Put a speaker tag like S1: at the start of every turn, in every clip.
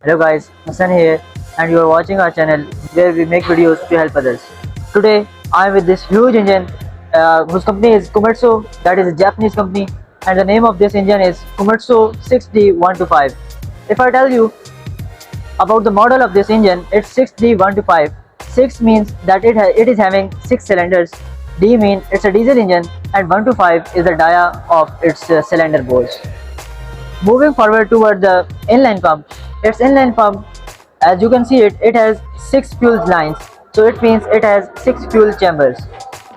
S1: Hello guys, Hassan here and you are watching our channel where we make videos to help others. Today I am with this huge engine whose company is Komatsu, that is a Japanese company, and the name of this engine is Komatsu 6D125. If I tell you about the model of this engine, it's 6D125. 6 means that it is having 6 cylinders, D means it's a diesel engine, and 125 is the dia of its cylinder bores. Moving forward toward the inline pump, its inline pump, as you can see it has 6 fuel lines, so it means it has 6 fuel chambers.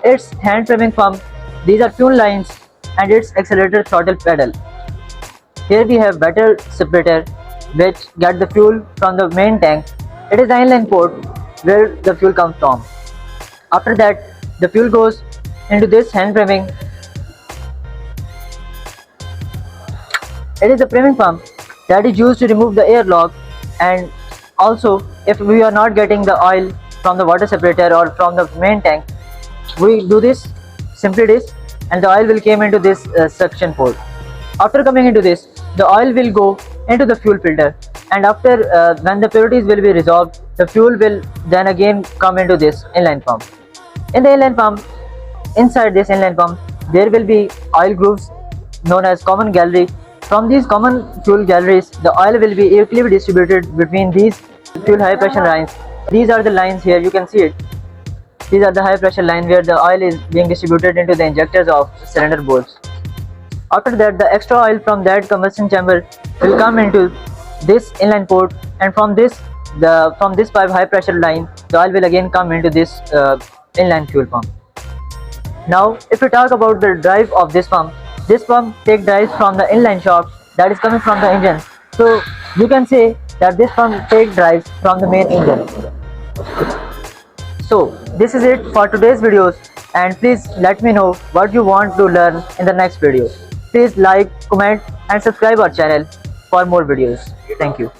S1: Its hand framing pump, these are fuel lines, and its accelerator throttle pedal. Here we have water separator which get the fuel from the main tank. It is the inline port where the fuel comes from. After that, the fuel goes into this hand framing. It is a framing pump that is used to remove the airlock, and also if we are not getting the oil from the water separator or from the main tank, we do this, simply this, and the oil will come into this suction port. After coming into this, the oil will go into the fuel filter, and after when the purities will be resolved, the fuel will then again come into this inline pump. In the inline pump, inside this inline pump, there will be oil grooves known as common gallery. From these common fuel galleries, the oil will be equally distributed between these fuel high pressure lines. These are the lines here, you can see it. These are the high pressure line where the oil is being distributed into the injectors of cylinder bores. After that, the extra oil from that combustion chamber will come into this inline port, and from this pipe high pressure line, the oil will again come into this inline fuel pump. Now, if we talk about the drive of this pump takes drives from the inline shaft that is coming from the engine. So you can say that this pump takes drives from the main engine. So this is it for today's videos, and please let me know what you want to learn in the next video. Please like, comment and subscribe our channel for more videos. Thank you.